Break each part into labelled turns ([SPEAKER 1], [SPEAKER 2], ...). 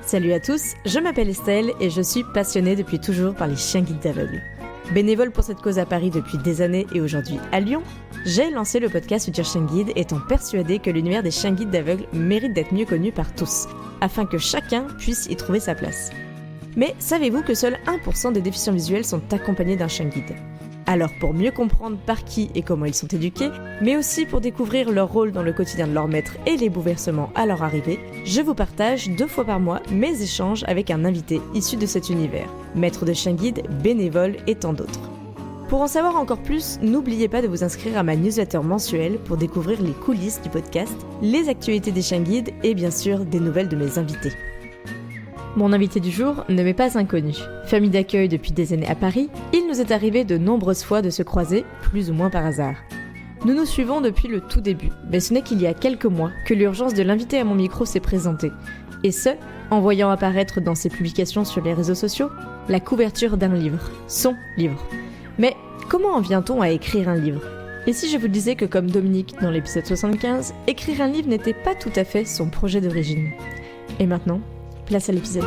[SPEAKER 1] Salut à tous, je m'appelle Estelle et je suis passionnée depuis toujours par les chiens guides d'aveugles. Bénévole pour cette cause à Paris depuis des années et aujourd'hui à Lyon, j'ai lancé le podcast Futur Chien Guide étant persuadée que l'univers des chiens guides d'aveugles mérite d'être mieux connu par tous, afin que chacun puisse y trouver sa place. Mais savez-vous que seuls 1% des déficients visuels sont accompagnés d'un chien guide ? Alors pour mieux comprendre par qui et comment ils sont éduqués, mais aussi pour découvrir leur rôle dans le quotidien de leur maître et les bouleversements à leur arrivée, je vous partage 2 fois par mois mes échanges avec un invité issu de cet univers, maître de chien guide, bénévole et tant d'autres. Pour en savoir encore plus, n'oubliez pas de vous inscrire à ma newsletter mensuelle pour découvrir les coulisses du podcast, les actualités des chiens guides et bien sûr des nouvelles de mes invités. Mon invité du jour ne m'est pas inconnu. Famille d'accueil depuis des années à Paris, il nous est arrivé de nombreuses fois de se croiser, plus ou moins par hasard. Nous nous suivons depuis le tout début, mais ce n'est qu'il y a quelques mois que l'urgence de l'inviter à mon micro s'est présentée. Et ce, en voyant apparaître dans ses publications sur les réseaux sociaux, la couverture d'un livre, son livre. Mais comment en vient-on à écrire un livre ? Et si je vous disais que comme Dominique dans l'épisode 75, écrire un livre n'était pas tout à fait son projet d'origine ? Et maintenant, place à l'épisode.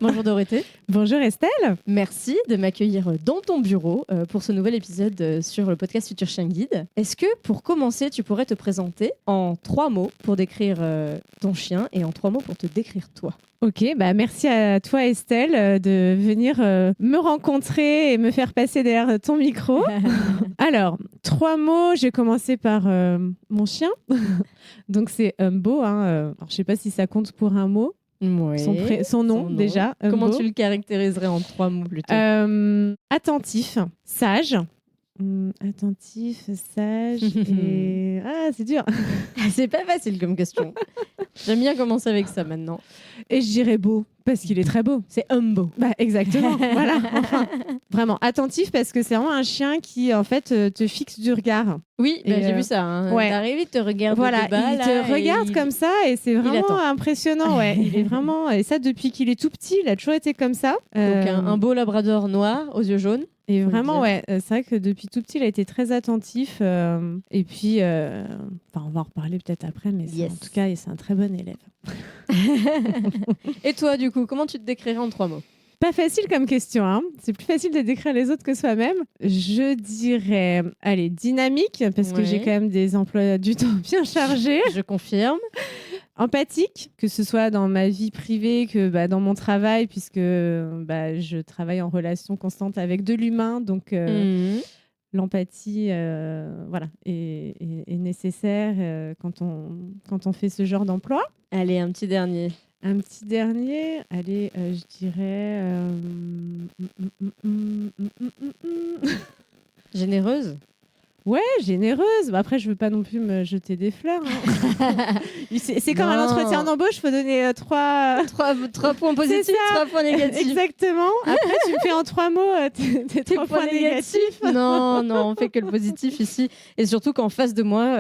[SPEAKER 1] Bonjour Dorothée.
[SPEAKER 2] Bonjour Estelle.
[SPEAKER 1] Merci de m'accueillir dans ton bureau pour ce nouvel épisode sur le podcast Futur Chien Guide. Est-ce que pour commencer, tu pourrais te présenter en 3 mots pour décrire ton chien et en 3 mots pour te décrire toi ?
[SPEAKER 2] Ok, merci à toi Estelle de venir me rencontrer et me faire passer derrière ton micro. Alors, 3 mots, je vais commencer par mon chien. Donc c'est Umbo. Alors, je ne sais pas si ça compte pour un mot.
[SPEAKER 1] Oui.
[SPEAKER 2] Son nom, déjà.
[SPEAKER 1] Comment
[SPEAKER 2] Umbo.
[SPEAKER 1] tu le caractériserais en 3 mots plutôt ?
[SPEAKER 2] Attentif, sage. Attentif, sage et... Ah, c'est dur.
[SPEAKER 1] C'est pas facile comme question. J'aime bien commencer avec ça maintenant.
[SPEAKER 2] Et je dirais beau, parce qu'il est très beau.
[SPEAKER 1] C'est Umbo.
[SPEAKER 2] Exactement, voilà. Enfin, vraiment attentif parce que c'est vraiment un chien qui, en fait, te fixe du regard.
[SPEAKER 1] Oui, j'ai vu ça. Hein.
[SPEAKER 2] Ouais.
[SPEAKER 1] T'arrives, il te regarde
[SPEAKER 2] Voilà,
[SPEAKER 1] de bas,
[SPEAKER 2] il
[SPEAKER 1] là,
[SPEAKER 2] te regarde comme ça et c'est vraiment
[SPEAKER 1] attend.
[SPEAKER 2] impressionnant. Ouais. Il est vraiment... Et ça, depuis qu'il est tout petit, il a toujours été comme ça.
[SPEAKER 1] Donc un beau labrador noir aux yeux jaunes.
[SPEAKER 2] Et vraiment, c'est vrai que depuis tout petit, il a été très attentif. Et puis, on va en reparler peut-être après, mais
[SPEAKER 1] Yes.
[SPEAKER 2] en tout cas, c'est un très bon élève.
[SPEAKER 1] Et toi, du coup, comment tu te décrirais en 3 mots ?
[SPEAKER 2] Pas facile comme question, hein. C'est plus facile de décrire les autres que soi-même. Je dirais, dynamique, parce que j'ai quand même des emplois du temps bien chargés.
[SPEAKER 1] Je confirme.
[SPEAKER 2] Empathique, que ce soit dans ma vie privée que dans mon travail, puisque je travaille en relation constante avec de l'humain, donc l'empathie est nécessaire quand on fait ce genre d'emploi.
[SPEAKER 1] Allez, un petit dernier.
[SPEAKER 2] Un petit dernier, je dirais...
[SPEAKER 1] Généreuse ?
[SPEAKER 2] Ouais, généreuse. Après, je veux pas non plus me jeter des fleurs. Hein. C'est comme un entretien d'embauche, il faut donner 3
[SPEAKER 1] points positifs, 3 points négatifs.
[SPEAKER 2] Exactement. Après, tu me fais en 3 mots tes 3 points négatifs.
[SPEAKER 1] Non, on fait que le positif ici. Et surtout qu'en face de moi,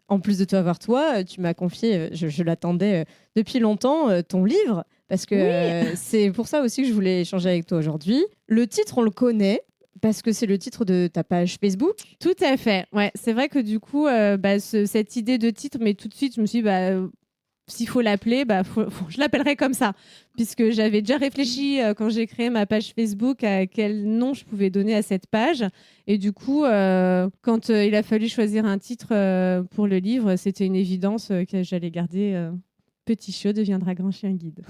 [SPEAKER 1] en plus de t'avoir toi, tu m'as confié, je l'attendais depuis longtemps, ton livre. Parce que c'est pour ça aussi que je voulais échanger avec toi aujourd'hui. Le titre, on le connaît. Parce que c'est le titre de ta page Facebook.
[SPEAKER 2] Tout à fait. Ouais, c'est vrai que du coup, cette idée de titre, mais tout de suite, je me suis dit, s'il faut l'appeler, je l'appellerai comme ça. Puisque j'avais déjà réfléchi quand j'ai créé ma page Facebook à quel nom je pouvais donner à cette page. Et du coup, quand il a fallu choisir un titre pour le livre, c'était une évidence que j'allais garder Petit chiot deviendra grand chien guide.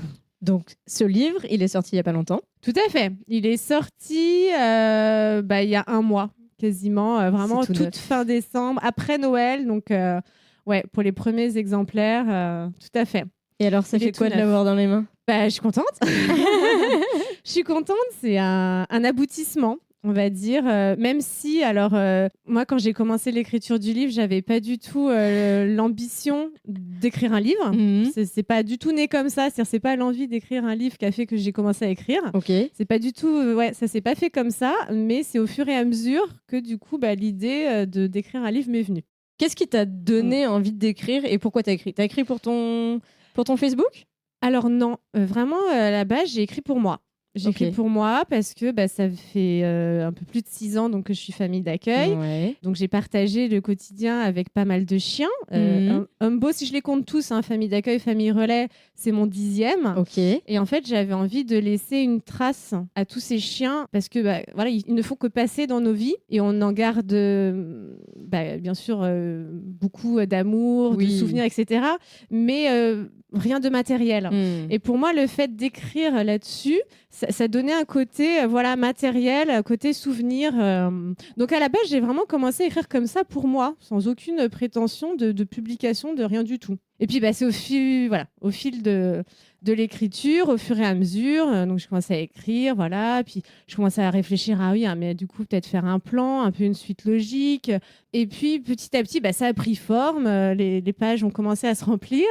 [SPEAKER 1] Donc, ce livre, il est sorti il n'y a pas longtemps.
[SPEAKER 2] Tout à fait. Il est sorti il y a 1 mois, quasiment. Vraiment toute fin décembre, après Noël. Donc, pour les premiers exemplaires, tout à fait.
[SPEAKER 1] Et alors, ça fait quoi de l'avoir dans les mains ?
[SPEAKER 2] Je suis contente. Je suis contente. C'est un aboutissement. On va dire, même si, moi, quand j'ai commencé l'écriture du livre, j'avais pas du tout l'ambition d'écrire un livre. C'est pas du tout né comme ça. C'est pas l'envie d'écrire un livre qui a fait que j'ai commencé à écrire.
[SPEAKER 1] Okay.
[SPEAKER 2] C'est pas du tout, ça s'est pas fait comme ça, mais c'est au fur et à mesure que du coup, l'idée d'écrire un livre m'est venue.
[SPEAKER 3] Qu'est-ce qui t'a donné envie d'écrire et pourquoi t'as écrit ? T'as écrit pour ton Facebook ?
[SPEAKER 2] Alors non, vraiment, à la base, j'ai écrit pour moi. J'ai écrit pour moi parce que ça fait un peu plus de 6 ans donc, que je suis famille d'accueil.
[SPEAKER 3] Ouais.
[SPEAKER 2] Donc, j'ai partagé le quotidien avec pas mal de chiens. Humbo, si je les compte tous, famille d'accueil, famille relais, c'est mon 10e.
[SPEAKER 3] Ok.
[SPEAKER 2] Et en fait, j'avais envie de laisser une trace à tous ces chiens parce que voilà, ils ne font que passer dans nos vies et on en garde bien sûr beaucoup d'amour, de souvenirs, etc. Mais rien de matériel. Et pour moi, le fait d'écrire là-dessus, ça donnait un côté matériel, un côté souvenir. Donc à la base, j'ai vraiment commencé à écrire comme ça pour moi, sans aucune prétention de publication, de rien du tout. Et puis c'est au fil de l'écriture, au fur et à mesure. Donc je commençais à écrire, puis je commençais à réfléchir mais du coup peut-être faire un plan, un peu une suite logique. Et puis petit à petit, ça a pris forme. Les pages ont commencé à se remplir.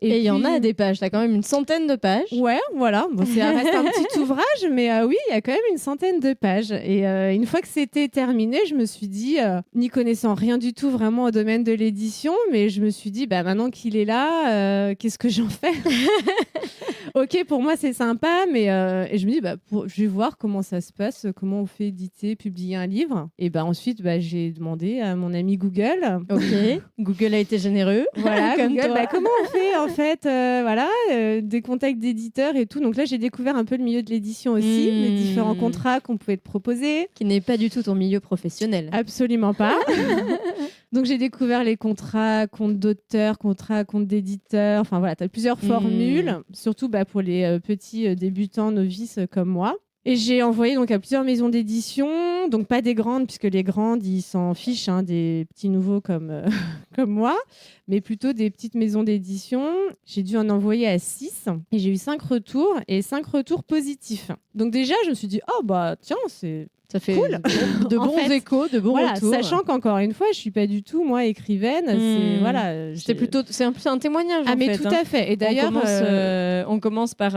[SPEAKER 3] Et il y en a des pages. T'as quand même une centaine de pages.
[SPEAKER 2] Ouais, voilà. Bon, ça reste un petit ouvrage, mais oui, il y a quand même une centaine de pages. Et une fois que c'était terminé, je me suis dit, n'y connaissant rien du tout vraiment au domaine de l'édition, mais je me suis dit, maintenant qu'il est là, qu'est-ce que j'en fais ? Ok, pour moi c'est sympa, mais et je me dis je vais voir comment ça se passe, comment on fait éditer, publier un livre. Et ensuite j'ai demandé à mon ami Google.
[SPEAKER 3] Ok. Google a été généreux.
[SPEAKER 2] Voilà,
[SPEAKER 3] comme
[SPEAKER 2] Google,
[SPEAKER 3] toi.
[SPEAKER 2] comment on fait en fait, des contacts d'éditeurs et tout. Donc là j'ai découvert un peu le milieu de l'édition aussi, les différents contrats qu'on pouvait te proposer.
[SPEAKER 3] Qui n'est pas du tout ton milieu professionnel.
[SPEAKER 2] Absolument pas. Donc j'ai découvert les contrats, comptes d'auteur, contrats, comptes d'éditeur. Enfin voilà, tu as plusieurs formules, surtout pour les petits débutants novices comme moi. Et j'ai envoyé donc à plusieurs maisons d'édition, donc pas des grandes, puisque les grandes, ils s'en fichent des petits nouveaux comme moi, mais plutôt des petites maisons d'édition. J'ai dû en envoyer à 6 et j'ai eu 5 retours et 5 retours positifs. Donc déjà, je me suis dit, tiens,
[SPEAKER 3] ça fait
[SPEAKER 2] cool.
[SPEAKER 3] de bons échos, de bons retours.
[SPEAKER 2] Sachant qu'encore une fois, je suis pas du tout moi écrivaine.
[SPEAKER 3] C'est un témoignage.
[SPEAKER 2] Mais tout à fait. Et d'ailleurs,
[SPEAKER 3] on commence par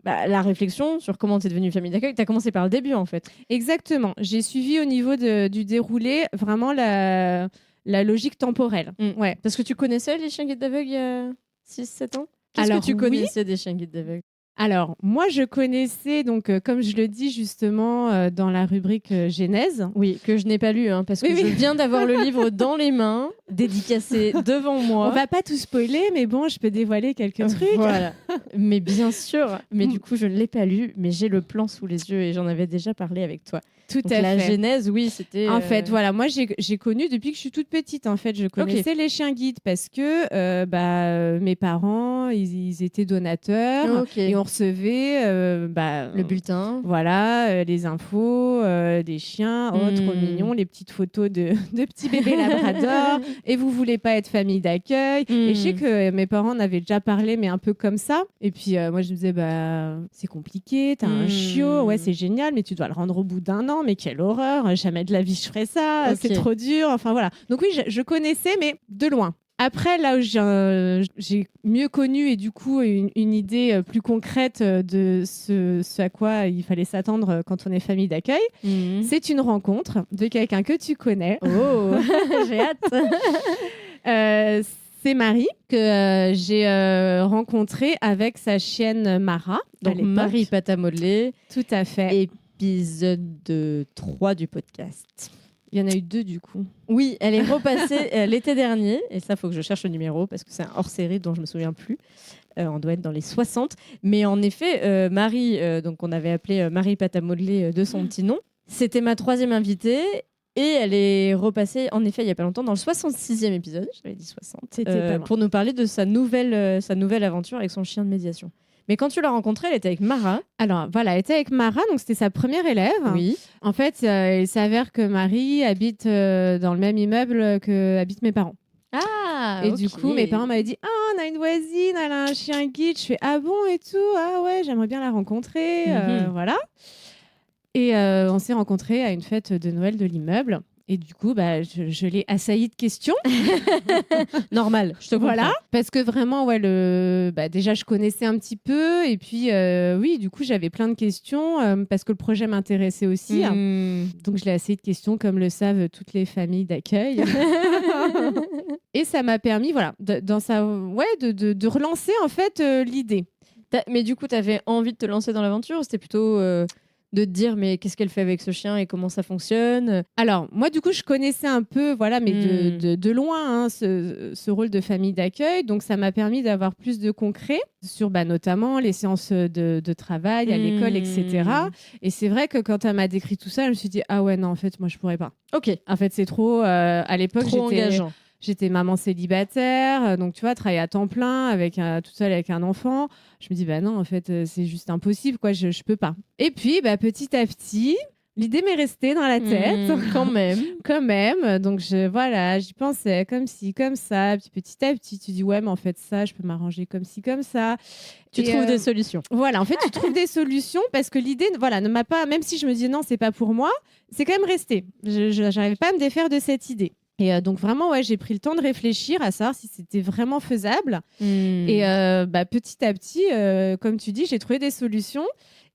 [SPEAKER 3] la réflexion sur comment tu es devenue famille d'accueil. Tu as commencé par le début en fait.
[SPEAKER 2] Exactement. J'ai suivi au niveau du déroulé vraiment la logique temporelle. Ouais.
[SPEAKER 3] Parce que tu connaissais les chiens guides d'aveugles il y a 6-7 ans. Qu'est-ce que tu connaissais des chiens guides d'aveugles ?
[SPEAKER 2] Alors, moi, je connaissais, donc, comme je le dis justement dans la rubrique Genèse.
[SPEAKER 3] Oui, que je n'ai pas lu, parce que je viens d'avoir le livre dans les mains, dédicacé devant moi.
[SPEAKER 2] On va pas tout spoiler, mais bon, je peux dévoiler quelques trucs.
[SPEAKER 3] Voilà. Mais bien sûr. Mais du coup, je ne l'ai pas lu, mais j'ai le plan sous les yeux et j'en avais déjà parlé avec toi.
[SPEAKER 2] Tout
[SPEAKER 3] donc,
[SPEAKER 2] à fait.
[SPEAKER 3] La Genèse, oui, c'était...
[SPEAKER 2] En fait, voilà, moi, j'ai connu depuis que je suis toute petite. En fait, je connaissais les chiens guides parce que mes parents, ils étaient donateurs et on recevait
[SPEAKER 3] le bulletin.
[SPEAKER 2] Voilà, les infos des chiens, trop mignons, les petites photos de petits bébés labrador. Et vous voulez pas être famille d'accueil. Et je sais que mes parents en avaient déjà parlé, mais un peu comme ça. Et puis, moi, je me disais, c'est compliqué, t'as un chiot, ouais, c'est génial, mais tu dois le rendre au bout d'1 an. Mais quelle horreur, jamais de la vie je ferais ça, c'est trop dur. Enfin, voilà. Donc oui, je connaissais, mais de loin. Après, là où j'ai mieux connu et du coup une idée plus concrète de ce à quoi il fallait s'attendre quand on est famille d'accueil, c'est une rencontre de quelqu'un que tu connais.
[SPEAKER 3] Oh, j'ai hâte.
[SPEAKER 2] C'est Marie que j'ai rencontrée avec sa chienne Mara.
[SPEAKER 3] Donc Marie pâte à modeler.
[SPEAKER 2] Tout à fait.
[SPEAKER 3] Épisode 3 du podcast.
[SPEAKER 2] Il y en a eu 2 du coup.
[SPEAKER 3] Oui, elle est repassée l'été dernier. Et ça, il faut que je cherche le numéro parce que c'est un hors-série dont je ne me souviens plus. On doit être dans les 60. Mais en effet, Marie, donc on avait appelé Marie pâte à modeler de son petit nom. C'était ma 3e invitée. Et elle est repassée, en effet, il n'y a pas longtemps, dans le 66e épisode. J'avais dit 60.
[SPEAKER 2] C'était
[SPEAKER 3] pour nous parler de sa nouvelle aventure avec son chien de médiation. Mais quand tu l'as rencontrée, elle était avec Mara.
[SPEAKER 2] Alors voilà, elle était avec Mara, donc c'était sa première élève.
[SPEAKER 3] Oui.
[SPEAKER 2] En fait, il s'avère que Marie habite dans le même immeuble que habitent mes parents.
[SPEAKER 3] Ah,
[SPEAKER 2] et du coup, mes parents m'avaient dit « Ah, on a une voisine, elle a un chien guide. » Je fais « Ah bon et tout ? Ah ouais, j'aimerais bien la rencontrer. Voilà. Et on s'est rencontrés à une fête de Noël de l'immeuble. Et du coup, je l'ai assaillie de questions.
[SPEAKER 3] Normal, je te comprends.
[SPEAKER 2] Voilà, parce que vraiment, ouais, déjà, je connaissais un petit peu. Et puis, oui, du coup, j'avais plein de questions parce que le projet m'intéressait aussi. Donc, je l'ai assaillie de questions comme le savent toutes les familles d'accueil. Et ça m'a permis, voilà, de relancer en fait l'idée.
[SPEAKER 3] Mais du coup, tu avais envie de te lancer dans l'aventure ou c'était plutôt de te dire mais qu'est-ce qu'elle fait avec ce chien et comment ça fonctionne?
[SPEAKER 2] Alors, moi, du coup, je connaissais un peu, voilà, mais de loin, hein, ce rôle de famille d'accueil. Donc, ça m'a permis d'avoir plus de concret sur notamment les séances de travail à l'école, etc. Et c'est vrai que quand elle m'a décrit tout ça, je me suis dit, ah ouais, non, en fait, moi, je pourrais pas.
[SPEAKER 3] Ok.
[SPEAKER 2] En fait, c'est trop. À l'époque,
[SPEAKER 3] Trop engageant.
[SPEAKER 2] J'étais maman célibataire, donc tu vois, travailler à temps plein toute seule avec un enfant. Je me dis, bah non, en fait, c'est juste impossible, quoi, je peux pas. Et puis, petit à petit, l'idée m'est restée dans la tête.
[SPEAKER 3] Quand même.
[SPEAKER 2] Quand même. Donc, j'y pensais comme ci, comme ça. Puis petit à petit, tu dis, ouais, mais en fait, ça, je peux m'arranger comme ci, comme ça.
[SPEAKER 3] Tu trouves des solutions.
[SPEAKER 2] Voilà, en fait, tu trouves des solutions parce que l'idée, voilà, ne m'a pas, même si je me dis non, c'est pas pour moi, c'est quand même resté. Je n'arrivais pas à me défaire de cette idée. Et donc vraiment, ouais, j'ai pris le temps de réfléchir à savoir si c'était vraiment faisable. Et petit à petit, comme tu dis, j'ai trouvé des solutions.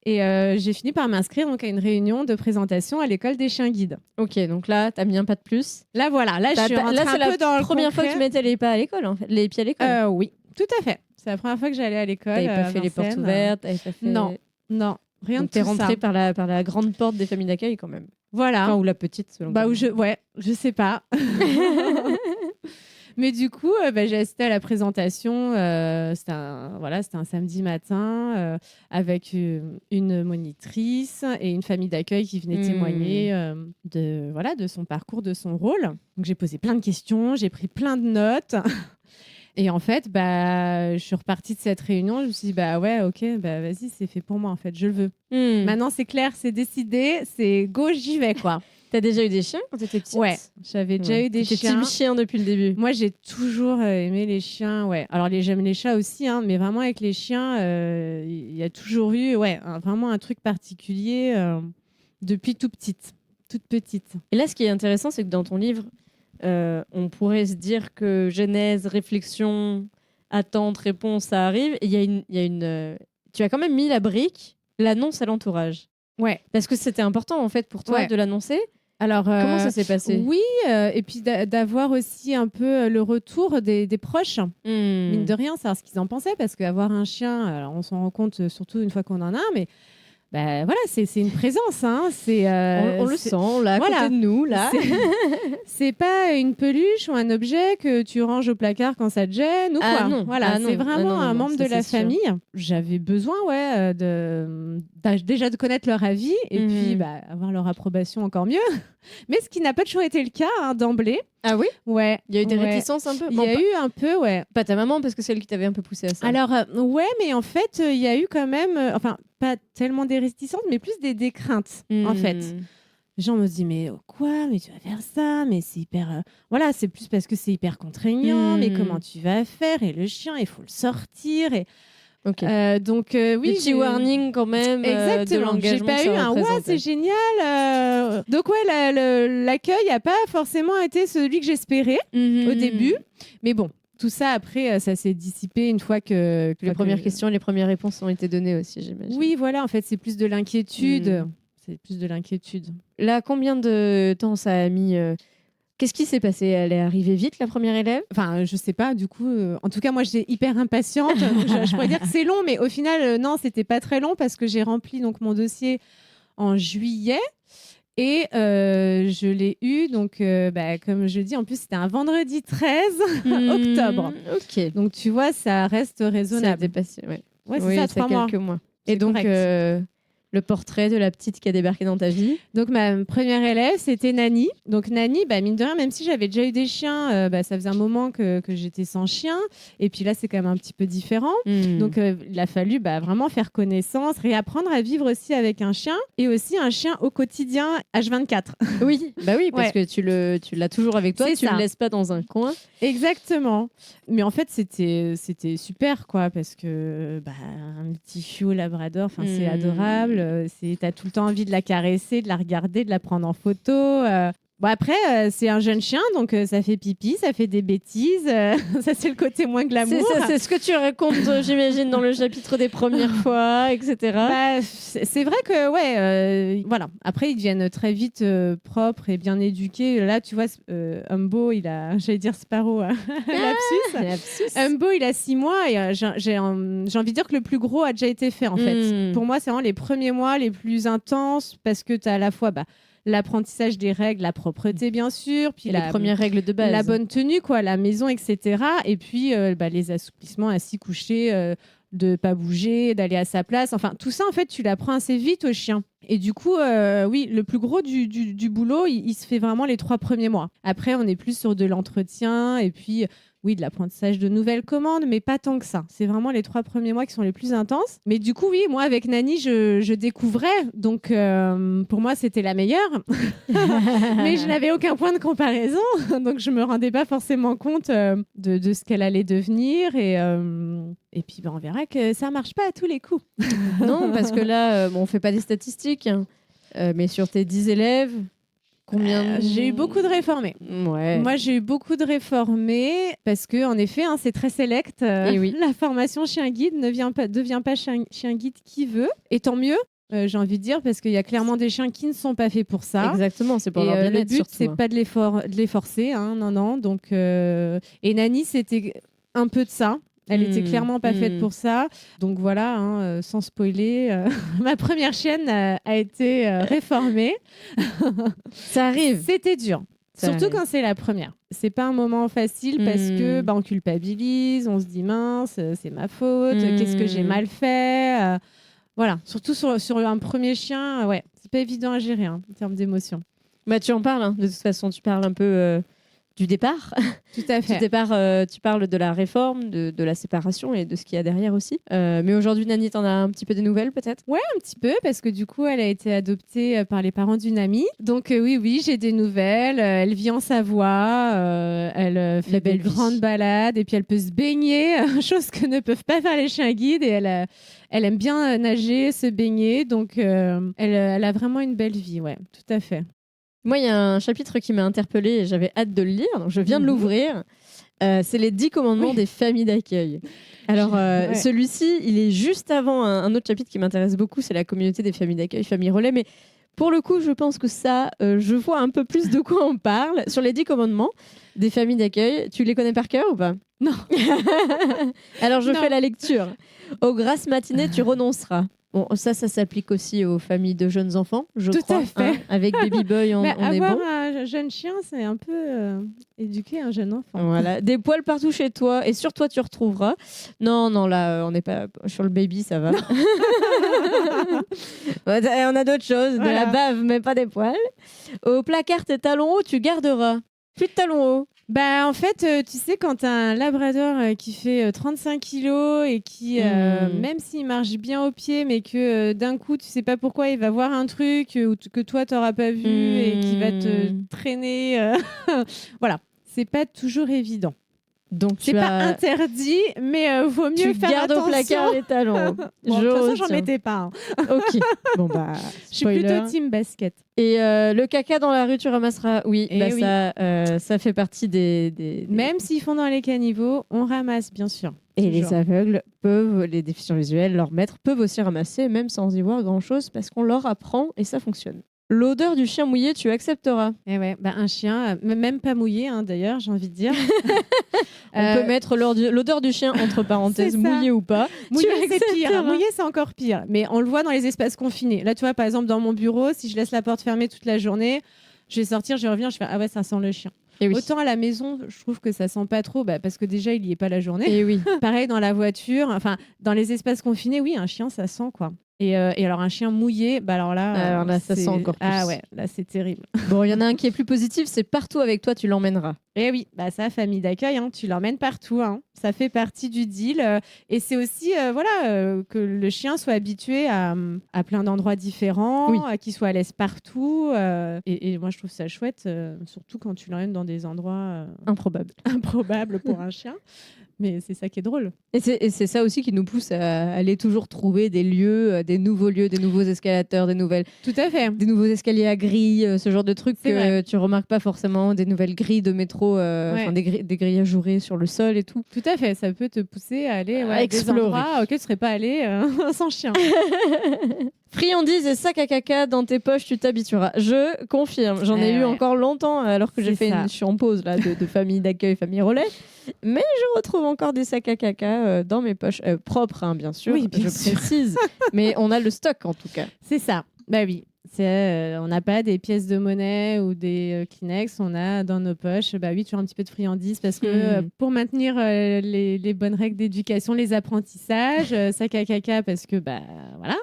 [SPEAKER 2] Et j'ai fini par m'inscrire donc, à une réunion de présentation à l'école des chiens guides.
[SPEAKER 3] Ok, donc là, tu as mis un pas de plus.
[SPEAKER 2] Là, voilà, je suis rentrée un peu dans le
[SPEAKER 3] la première fois que tu mettais les pas à l'école, en fait. Les pieds à l'école.
[SPEAKER 2] Oui, tout à fait. C'est la première fois que j'allais à l'école.
[SPEAKER 3] T'avais pas fait les portes ouvertes, t'avais pas fait...
[SPEAKER 2] Non, rien
[SPEAKER 3] donc
[SPEAKER 2] de tout ça.
[SPEAKER 3] T'es rentrée par la grande porte des familles d'accueil quand même.
[SPEAKER 2] Voilà.
[SPEAKER 3] Enfin, ou la petite, selon
[SPEAKER 2] je sais pas. Mais du coup, j'ai assisté à la présentation. C'était un samedi matin avec une monitrice et une famille d'accueil qui venait témoigner de son parcours, de son rôle. Donc j'ai posé plein de questions, j'ai pris plein de notes. Et en fait, je suis repartie de cette réunion. Je me suis dit, ouais, ok, vas-y, c'est fait pour moi, en fait, je le veux. Maintenant, c'est clair, c'est décidé, c'est go, j'y vais, quoi.
[SPEAKER 3] T'as déjà eu des chiens quand t'étais petite?
[SPEAKER 2] Ouais, j'avais déjà eu des chiens.
[SPEAKER 3] T'étais team chien depuis le début?
[SPEAKER 2] Moi, j'ai toujours aimé les chiens, ouais. Alors, j'aime les chats aussi, hein, mais vraiment, avec les chiens, il y a toujours eu, vraiment un truc particulier depuis toute petite.
[SPEAKER 3] Et là, ce qui est intéressant, c'est que dans ton livre, on pourrait se dire que genèse, réflexion, attente, réponse, ça arrive. Et il y a une tu as quand même mis la brique, l'annonce à l'entourage.
[SPEAKER 2] Ouais.
[SPEAKER 3] Parce que c'était important, en fait, pour toi de l'annoncer. Alors, comment ça s'est passé?
[SPEAKER 2] Oui, et puis d'avoir aussi un peu le retour des proches. Mine de rien, savoir ce qu'ils en pensaient, parce qu'avoir un chien, alors on s'en rend compte surtout une fois qu'on en a un, mais voilà, c'est une présence. Hein.
[SPEAKER 3] On le sent, là, à côté de nous. Là.
[SPEAKER 2] C'est pas une peluche ou un objet que tu ranges au placard quand ça te gêne. Ou quoi.
[SPEAKER 3] Non.
[SPEAKER 2] Voilà, c'est vraiment un membre de la famille.
[SPEAKER 3] Sûr.
[SPEAKER 2] J'avais besoin déjà de connaître leur avis et puis avoir leur approbation encore mieux. Mais ce qui n'a pas toujours été le cas d'emblée.
[SPEAKER 3] Ah oui?
[SPEAKER 2] Ouais.
[SPEAKER 3] Il y a eu des réticences un peu?
[SPEAKER 2] Il y a eu un peu, ouais.
[SPEAKER 3] Pas ta maman, parce que c'est elle qui t'avait un peu poussé à ça.
[SPEAKER 2] Alors, ouais, mais en fait, il y a eu quand même... pas tellement des réticences, mais plus des craintes, en fait. Les gens me disent, mais quoi? Mais tu vas faire ça? Mais c'est hyper... Voilà, c'est plus parce que c'est hyper contraignant. Mais comment tu vas faire? Et le chien, il faut le sortir. Et...
[SPEAKER 3] Okay.
[SPEAKER 2] Donc, oui.
[SPEAKER 3] Des petits warnings quand même.
[SPEAKER 2] Exactement. J'ai pas eu un « ouais, c'est génial ». Donc, ouais, l'accueil n'a pas forcément été celui que j'espérais au début. Mais bon, tout ça, après, ça s'est dissipé une fois que
[SPEAKER 3] les premières questions, les premières réponses ont été données aussi, j'imagine.
[SPEAKER 2] Oui, voilà, en fait, c'est plus de l'inquiétude. C'est plus de l'inquiétude.
[SPEAKER 3] Là, combien de temps ça a mis Qu'est-ce qui s'est passé? Elle est arrivée vite, la première élève?
[SPEAKER 2] Enfin, je sais pas, du coup. En tout cas, moi, j'étais hyper impatiente. Je pourrais dire que c'est long, mais au final, non, c'était pas très long parce que j'ai rempli donc, mon dossier en juillet. Et je l'ai eu, donc, comme je dis, en plus, c'était un vendredi 13 octobre.
[SPEAKER 3] Ok.
[SPEAKER 2] Donc, tu vois, ça reste raisonnable.
[SPEAKER 3] Ça a dépassé, ouais.
[SPEAKER 2] Ouais, c'est ça, 3 mois.
[SPEAKER 3] Quelques mois. Et donc, le portrait de la petite qui a débarqué dans ta vie?
[SPEAKER 2] Donc, ma première élève, c'était Nani. Donc, Nani, mine de rien, même si j'avais déjà eu des chiens, ça faisait un moment que j'étais sans chien. Et puis là, c'est quand même un petit peu différent. Donc, il a fallu vraiment faire connaissance, réapprendre à vivre aussi avec un chien et aussi un chien au quotidien, H24.
[SPEAKER 3] Oui, parce que tu l'as toujours avec toi, tu ne le laisses pas dans un coin.
[SPEAKER 2] Exactement. Mais en fait, c'était super, quoi, parce que un petit chiot labrador, c'est adorable. T'as tout le temps envie de la caresser, de la regarder, de la prendre en photo. Bon, après, c'est un jeune chien, donc ça fait pipi, ça fait des bêtises. Ça, c'est le côté moins glamour.
[SPEAKER 3] C'est ce que tu racontes, j'imagine, dans le chapitre des premières fois, etc.
[SPEAKER 2] Bah, c'est vrai que, voilà. Après, ils deviennent très vite propres et bien éduqués. Là, tu vois, Humbo, j'allais dire Sparrow, lapsus. Humbo, il a 6 mois et j'ai envie de dire que le plus gros a déjà été fait, en fait. Pour moi, c'est vraiment les premiers mois les plus intenses parce que tu as à la fois l'apprentissage des règles, la propreté, bien sûr, puis
[SPEAKER 3] les premières règles de base.
[SPEAKER 2] La bonne tenue, quoi, la maison, etc. Et puis, les assouplissements assis, couchés, de pas bouger, d'aller à sa place. Enfin, tout ça, en fait, tu l'apprends assez vite au chien. Et du coup, oui, le plus gros du boulot, il se fait vraiment les 3 premiers mois. Après, on est plus sur de l'entretien et puis, oui, de l'apprentissage de nouvelles commandes, mais pas tant que ça. C'est vraiment les 3 premiers mois qui sont les plus intenses. Mais du coup, oui, moi, avec Nani, je découvrais. Donc, pour moi, c'était la meilleure. Mais je n'avais aucun point de comparaison. Donc, je me rendais pas forcément compte de ce qu'elle allait devenir. Et puis, on verra que ça marche pas à tous les coups.
[SPEAKER 3] Non, parce que là, on fait pas des statistiques, hein. Mais sur tes 10 élèves, combien
[SPEAKER 2] J'ai eu beaucoup de réformés.
[SPEAKER 3] Ouais.
[SPEAKER 2] Moi, j'ai eu beaucoup de réformés parce que, en effet, c'est très select.
[SPEAKER 3] Et oui.
[SPEAKER 2] La formation chien guide ne devient pas chien guide qui veut. Et tant mieux. J'ai envie de dire, parce qu'il y a clairement des chiens qui ne sont pas faits pour ça.
[SPEAKER 3] Exactement, c'est pour leur bien-être.
[SPEAKER 2] Le but,
[SPEAKER 3] surtout,
[SPEAKER 2] c'est pas de les forcer. Non. Donc, et Nani, c'était un peu de ça. Elle était clairement pas faite pour ça. Donc voilà, sans spoiler, ma première chienne a été réformée.
[SPEAKER 3] Ça arrive.
[SPEAKER 2] C'était dur. Surtout quand c'est la première. C'est pas un moment facile parce que on culpabilise, on se dit mince, c'est ma faute, qu'est-ce que j'ai mal fait. Voilà, surtout sur un premier chien, c'est pas évident à gérer en termes d'émotions.
[SPEAKER 3] Bah, tu en parles, hein. De toute façon, tu parles un peu du départ.
[SPEAKER 2] Tout à fait.
[SPEAKER 3] Du départ, tu parles de la réforme, de la séparation et de ce qu'il y a derrière aussi. Mais aujourd'hui, Nani, t'en as un petit peu des nouvelles peut-être ?
[SPEAKER 2] Ouais, un petit peu, parce que du coup, elle a été adoptée par les parents d'une amie. Donc oui, j'ai des nouvelles. Elle vit en Savoie, elle fait des grandes balades et puis elle peut se baigner, chose que ne peuvent pas faire les chiens guides. Et elle aime bien nager, se baigner. Donc elle a vraiment une belle vie, ouais, tout à fait.
[SPEAKER 3] Moi, il y a un chapitre qui m'a interpellée et j'avais hâte de le lire, donc je viens de l'ouvrir. C'est les 10 commandements des familles d'accueil. Alors, celui-ci, il est juste avant un autre chapitre qui m'intéresse beaucoup, c'est la communauté des familles d'accueil, famille relais. Mais pour le coup, je pense que ça, je vois un peu plus de quoi on parle. Sur les 10 commandements des familles d'accueil, tu les connais par cœur ou pas ?
[SPEAKER 2] Non.
[SPEAKER 3] Alors, je fais la lecture. Aux grasses matinées, tu renonceras. Bon, ça s'applique aussi aux familles de jeunes enfants, je crois.
[SPEAKER 2] Tout à fait.
[SPEAKER 3] Hein, avec Baby Boy, on est bon.
[SPEAKER 2] Avoir un jeune chien, c'est un peu éduquer un jeune enfant.
[SPEAKER 3] Voilà, des poils partout chez toi et sur toi tu retrouveras. Non, là, on n'est pas sur le baby, ça va. On a d'autres choses, de la bave, mais pas des poils. Au placard, tes talons hauts, tu garderas. Plus de talons hauts.
[SPEAKER 2] Bah, en fait, tu sais, quand t'as un labrador qui fait 35 kilos et qui, même s'il marche bien au pied, mais que d'un coup, tu sais pas pourquoi, il va voir un truc que toi, t'auras pas vu et qui va te traîner. Voilà, c'est pas toujours évident.
[SPEAKER 3] Donc
[SPEAKER 2] c'est pas interdit, mais vaut mieux faire attention.
[SPEAKER 3] Tu gardes au placard les talons.
[SPEAKER 2] Bon, de toute façon, j'en mettais pas.
[SPEAKER 3] Ok. Bon bah,
[SPEAKER 2] je suis plutôt team basket.
[SPEAKER 3] Et le caca dans la rue, tu ramasseras. Oui, ça fait partie des...
[SPEAKER 2] Même s'ils font dans les caniveaux, on ramasse, bien sûr.
[SPEAKER 3] Et les aveugles les déficients visuels, leurs maîtres peuvent aussi ramasser, même sans y voir grand-chose, parce qu'on leur apprend et ça fonctionne. L'odeur du chien mouillé, tu accepteras.
[SPEAKER 2] Et ouais, un chien, même pas mouillé, d'ailleurs, j'ai envie de dire.
[SPEAKER 3] On peut mettre l'odeur du chien entre parenthèses, mouillé ou pas.
[SPEAKER 2] Mouillé, c'est pire. Mouillé, c'est encore pire. Mais on le voit dans les espaces confinés. Là, tu vois, par exemple, dans mon bureau, si je laisse la porte fermée toute la journée, je vais sortir, je vais revenir, je fais ah ouais, ça sent le chien.
[SPEAKER 3] Et oui.
[SPEAKER 2] Autant à la maison, je trouve que ça sent pas trop, parce que déjà, il y est pas la journée.
[SPEAKER 3] Et oui.
[SPEAKER 2] Pareil dans la voiture, enfin, dans les espaces confinés, oui, un chien, ça sent quoi. Et alors un chien mouillé, alors là,
[SPEAKER 3] ça sent encore plus.
[SPEAKER 2] Ah ouais, là c'est terrible.
[SPEAKER 3] Bon, il y en a un qui est plus positif, c'est partout avec toi, tu l'emmèneras.
[SPEAKER 2] Et oui, ça, famille d'accueil, tu l'emmènes partout. Ça fait partie du deal. Et c'est aussi que le chien soit habitué à plein d'endroits différents, qu'il soit à l'aise partout. Et moi, je trouve ça chouette, surtout quand tu l'emmènes dans des endroits
[SPEAKER 3] improbables.
[SPEAKER 2] Improbables pour un chien. Mais c'est ça qui est drôle.
[SPEAKER 3] Et c'est ça aussi qui nous pousse à aller toujours trouver des lieux, des nouveaux escalateurs, des
[SPEAKER 2] Tout à fait.
[SPEAKER 3] nouveaux escaliers à grilles, ce genre de trucs
[SPEAKER 2] C'est
[SPEAKER 3] que
[SPEAKER 2] vrai.
[SPEAKER 3] tu remarques pas forcément, des nouvelles grilles de métro,
[SPEAKER 2] Ouais.
[SPEAKER 3] des grilles ajourées sur le sol et tout.
[SPEAKER 2] Tout à fait. Ça peut te pousser à aller
[SPEAKER 3] À
[SPEAKER 2] à des
[SPEAKER 3] explorer.
[SPEAKER 2] endroits auxquels tu serais pas allé sans chien.
[SPEAKER 3] Friandises et sac à caca dans tes poches, tu t'habitueras. Je confirme. J'en ai eu
[SPEAKER 2] Ouais.
[SPEAKER 3] encore longtemps alors que j'ai
[SPEAKER 2] C'est
[SPEAKER 3] fait
[SPEAKER 2] ça.
[SPEAKER 3] je suis en pause là, de famille d'accueil, famille relais. Mais je retrouve encore des sacs à caca dans mes poches. Propres, hein, bien sûr,
[SPEAKER 2] Oui, bien
[SPEAKER 3] je
[SPEAKER 2] sûr.
[SPEAKER 3] précise. Mais on a le stock en tout cas.
[SPEAKER 2] C'est ça. Bah oui. On n'a pas des pièces de monnaie ou des Kleenex, on a dans nos poches toujours un petit peu de friandises parce que pour maintenir les bonnes règles d'éducation, les apprentissages, sac à caca parce que voilà,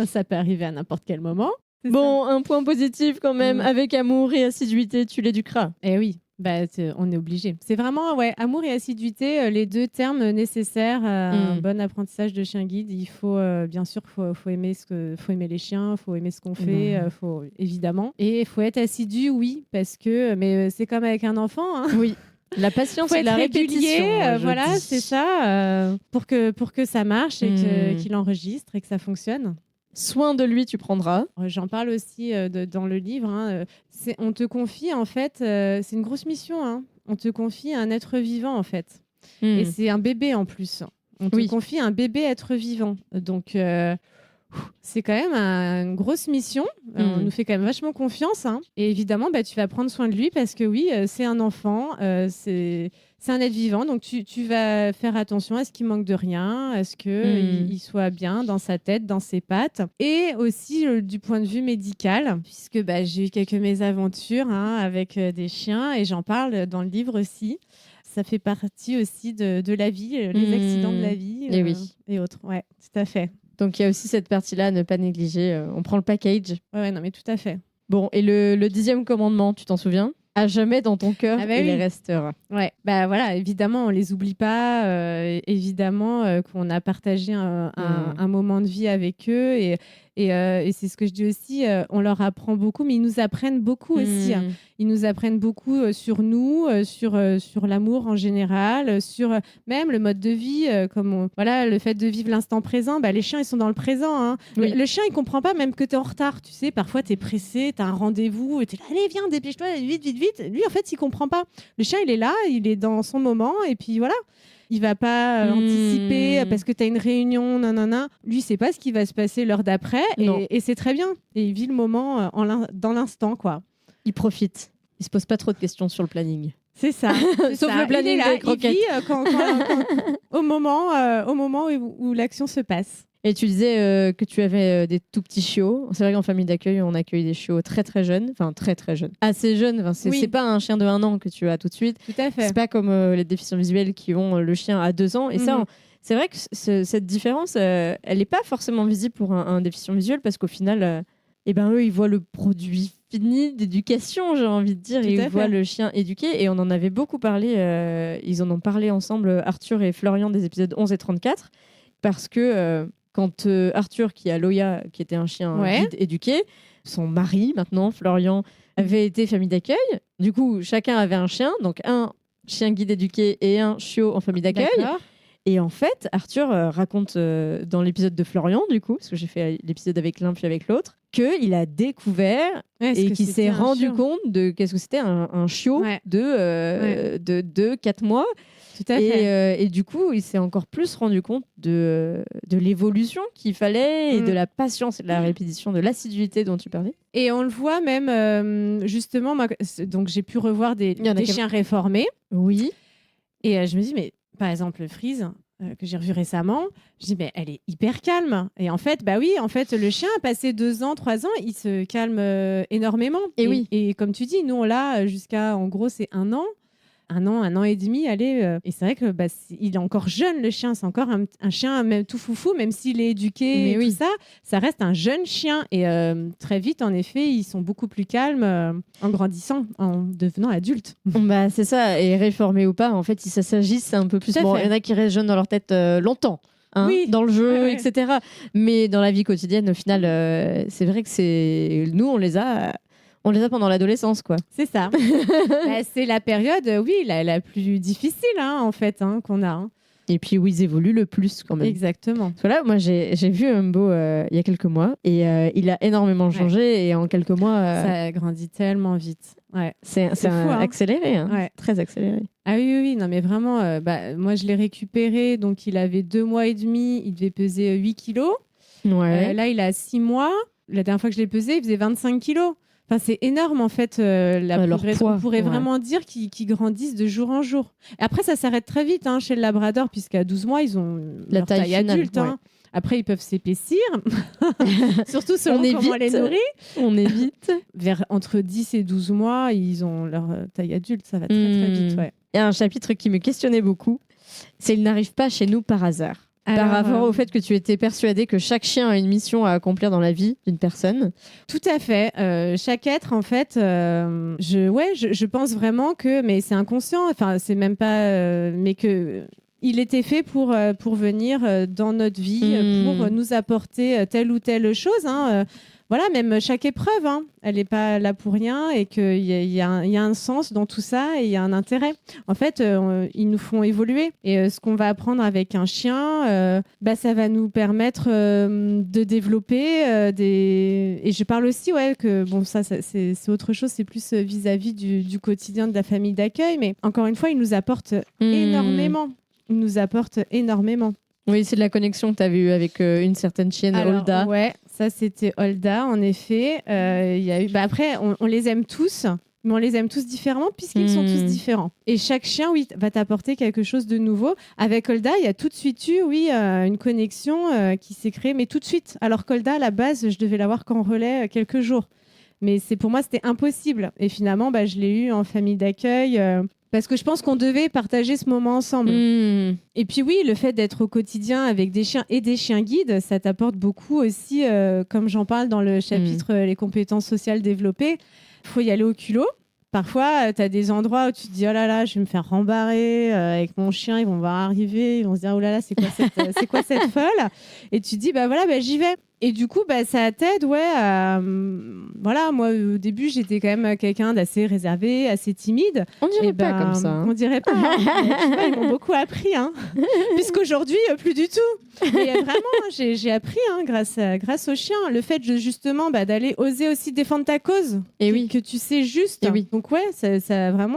[SPEAKER 2] ça peut arriver à n'importe quel moment. C'est
[SPEAKER 3] Bon, un point positif quand même.
[SPEAKER 2] Mm.
[SPEAKER 3] Avec amour et assiduité, tu l'éduqueras.
[SPEAKER 2] Et oui, on est obligé. C'est vraiment amour et assiduité, les deux termes nécessaires à un bon apprentissage de chien guide. Il faut bien sûr faut aimer faut aimer les chiens, faut aimer ce qu'on fait, faut évidemment, et il faut être assidu, oui, parce que c'est comme avec un enfant. Hein.
[SPEAKER 3] Oui. La patience
[SPEAKER 2] Faut
[SPEAKER 3] et
[SPEAKER 2] être
[SPEAKER 3] la
[SPEAKER 2] régulier,
[SPEAKER 3] répétition. Moi, je
[SPEAKER 2] voilà,
[SPEAKER 3] dis.
[SPEAKER 2] c'est ça, pour que ça marche et qu'il enregistre et que ça fonctionne.
[SPEAKER 3] Soin de lui, tu prendras.
[SPEAKER 2] J'en parle aussi dans le livre. Hein. On te confie, en fait, c'est une grosse mission. Hein. On te confie un être vivant, en fait. Et c'est un bébé, en plus. On te confie un bébé être vivant. Donc, c'est quand même une grosse mission. On nous fait quand même vachement confiance. Hein. Et évidemment, tu vas prendre soin de lui parce que oui, c'est un enfant, c'est un être vivant. Donc, tu vas faire attention à ce qu'il manque de rien, à ce qu'il soit bien dans sa tête, dans ses pattes. Et aussi du point de vue médical, puisque j'ai eu quelques mésaventures avec des chiens et j'en parle dans le livre aussi. Ça fait partie aussi de la vie, les accidents de la vie et autres. Ouais, tout à fait.
[SPEAKER 3] Donc il y a aussi cette partie-là à ne pas négliger. On prend le package.
[SPEAKER 2] Ouais, non, mais tout à fait.
[SPEAKER 3] Bon, et le 10e commandement, tu t'en souviens ? À jamais dans ton cœur, il restera.
[SPEAKER 2] Ouais, voilà, évidemment, on les oublie pas. Évidemment qu'on a partagé un moment de vie avec eux et c'est ce que je dis aussi. On leur apprend beaucoup, mais ils nous apprennent beaucoup aussi. Hein. Ils nous apprennent beaucoup sur nous, sur l'amour en général, sur même le mode de vie, le fait de vivre l'instant présent. Les chiens, ils sont dans le présent. Hein.
[SPEAKER 3] Oui.
[SPEAKER 2] Le chien, il comprend pas même que tu es en retard. Tu sais, parfois, tu es pressé, tu as un rendez-vous, et tu es là, allez, viens, dépêche-toi, vite, vite, vite. Lui, en fait, il comprend pas. Le chien, il est là, il est dans son moment, et puis voilà. Il va pas anticiper parce que tu as une réunion, nanana. Lui, il sait pas ce qui va se passer l'heure d'après, et c'est très bien. Et il vit le moment dans l'instant, quoi.
[SPEAKER 3] Il profite. Il se pose pas trop de questions sur le planning.
[SPEAKER 2] C'est ça.
[SPEAKER 3] Sauf le planning des croquettes.
[SPEAKER 2] Il vit au moment où l'action se passe.
[SPEAKER 3] Et tu disais que tu avais des tout petits chiots. C'est vrai qu'en famille d'accueil, on accueille des chiots très très jeunes. Enfin, très très jeunes. Assez jeunes. Enfin, c'est pas un chien de 1 an que tu as tout de suite.
[SPEAKER 2] Tout à fait.
[SPEAKER 3] C'est pas comme les déficients visuels qui ont le chien à 2 ans. Et ça, c'est vrai que cette différence, elle n'est pas forcément visible pour un déficient visuel parce qu'au final, eux, ils voient le produit fini d'éducation, j'ai envie de dire. Ils voient le chien éduqué. Et on en avait beaucoup parlé. Ils en ont parlé ensemble, Arthur et Florian, des épisodes 11 et 34. Parce que quand Arthur, qui a Loya, qui était un chien guide éduqué, son mari, maintenant, Florian, avait été famille d'accueil. Du coup, chacun avait un chien. Donc, un chien guide éduqué et un chiot en famille d'accueil.
[SPEAKER 2] D'accord.
[SPEAKER 3] Et en fait, Arthur raconte dans l'épisode de Florian, du coup, parce que j'ai fait l'épisode avec l'un puis avec l'autre, qu'il a découvert et qu'il s'est rendu compte de qu'est-ce que c'était un chiot de 4 mois.
[SPEAKER 2] Tout à fait.
[SPEAKER 3] Et du coup, il s'est encore plus rendu compte de l'évolution qu'il fallait et de la patience, de la répétition, de l'assiduité dont tu parlais.
[SPEAKER 2] Et on le voit même, justement, moi, donc j'ai pu revoir des chiens réformés.
[SPEAKER 3] Oui.
[SPEAKER 2] Et je me dis, mais par exemple, Freeze, que j'ai revu récemment, je dis, mais elle est hyper calme. Et en fait, le chien a passé 2 ans, 3 ans, il se calme énormément. Et comme tu dis, nous, on l'a jusqu'à, en gros, c'est 1 an. 1 an et demi, allez. Et c'est vrai que il est encore jeune, le chien. C'est encore un chien même tout foufou, même s'il est éduqué et tout ça. Ça reste un jeune chien. Et très vite, en effet, ils sont beaucoup plus calmes en grandissant, en devenant adultes.
[SPEAKER 3] C'est ça. Et réformés ou pas, en fait, ils s'agissent un peu plus. Bon, il y en a qui restent jeunes dans leur tête longtemps. Dans le jeu, etc. Mais dans la vie quotidienne, au final, c'est vrai que nous, on On les a pendant l'adolescence, quoi.
[SPEAKER 2] C'est ça. C'est la période, oui, la plus difficile, en fait, qu'on a.
[SPEAKER 3] Et puis où ils évoluent le plus, quand même.
[SPEAKER 2] Exactement.
[SPEAKER 3] Parce que là, moi, j'ai vu Humbo il y a quelques mois et il a énormément changé et en quelques mois...
[SPEAKER 2] Ça grandit tellement vite. Ouais.
[SPEAKER 3] C'est fou, accéléré,
[SPEAKER 2] Ouais.
[SPEAKER 3] Très accéléré.
[SPEAKER 2] Ah oui, non, mais vraiment, moi, je l'ai récupéré, donc il avait 2 mois et demi, il devait peser 8 kilos.
[SPEAKER 3] Ouais.
[SPEAKER 2] Là, il a 6 mois. La dernière fois que je l'ai pesé, il faisait 25 kilos. Enfin, c'est énorme, en fait, la progression. On pourrait vraiment dire qu'ils grandissent de jour en jour. Et après, ça s'arrête très vite chez le Labrador, puisqu'à 12 mois, ils ont
[SPEAKER 3] la
[SPEAKER 2] leur taille
[SPEAKER 3] finale,
[SPEAKER 2] adulte. Après, ils peuvent s'épaissir, surtout selon comment on les nourrit.
[SPEAKER 3] On évite.
[SPEAKER 2] Entre 10 et 12 mois, ils ont leur taille adulte. Ça va très, très vite. Ouais.
[SPEAKER 3] Il y a un chapitre qui me questionnait beaucoup. C'est « Il n'arrive pas chez nous par hasard ». Par rapport au fait que tu étais persuadée que chaque chien a une mission à accomplir dans la vie d'une personne.
[SPEAKER 2] Tout à fait. Chaque être, en fait, je pense vraiment que, mais c'est inconscient, enfin, c'est même pas, mais que il était fait pour venir dans notre vie, pour nous apporter telle ou telle chose. Voilà, même chaque épreuve, elle n'est pas là pour rien et qu'il y a un sens dans tout ça et il y a un intérêt. En fait, ils nous font évoluer. Et ce qu'on va apprendre avec un chien, ça va nous permettre de développer des... Et je parle aussi, que bon, ça c'est autre chose, c'est plus vis-à-vis du quotidien de la famille d'accueil. Mais encore une fois, ils nous apportent énormément. Ils nous apportent énormément.
[SPEAKER 3] Oui, c'est de la connexion que tu avais eue avec une certaine chienne, Holda.
[SPEAKER 2] Ouais, ça c'était Holda, en effet. Y a eu... après, on les aime tous, mais on les aime tous différemment puisqu'ils sont tous différents. Et chaque chien, oui, va t'apporter quelque chose de nouveau. Avec Holda, il y a tout de suite eu, une connexion qui s'est créée, mais tout de suite. Alors qu'Holda, à la base, je devais l'avoir qu'en relais quelques jours. Mais pour moi, c'était impossible. Et finalement, je l'ai eu en famille d'accueil... Parce que je pense qu'on devait partager ce moment ensemble. Et puis oui, le fait d'être au quotidien avec des chiens et des chiens guides, ça t'apporte beaucoup aussi, comme j'en parle dans le chapitre les compétences sociales développées. Il faut y aller au culot. Parfois, tu as des endroits où tu te dis « Oh là là, je vais me faire rembarrer avec mon chien, ils vont voir arriver, ils vont se dire « Oh là là, c'est quoi cette folle ?» Et tu te dis « j'y vais ». Et du coup, ça t'aide, voilà, moi, au début, j'étais quand même quelqu'un d'assez réservé, assez timide.
[SPEAKER 3] On dirait pas comme ça.
[SPEAKER 2] On dirait pas. Ils m'ont beaucoup appris, puisqu'aujourd'hui, plus du tout. Et vraiment, j'ai appris grâce au chien. Le fait, justement, d'aller oser aussi défendre ta cause, que tu sais juste.
[SPEAKER 3] Et oui.
[SPEAKER 2] Donc, ça vraiment,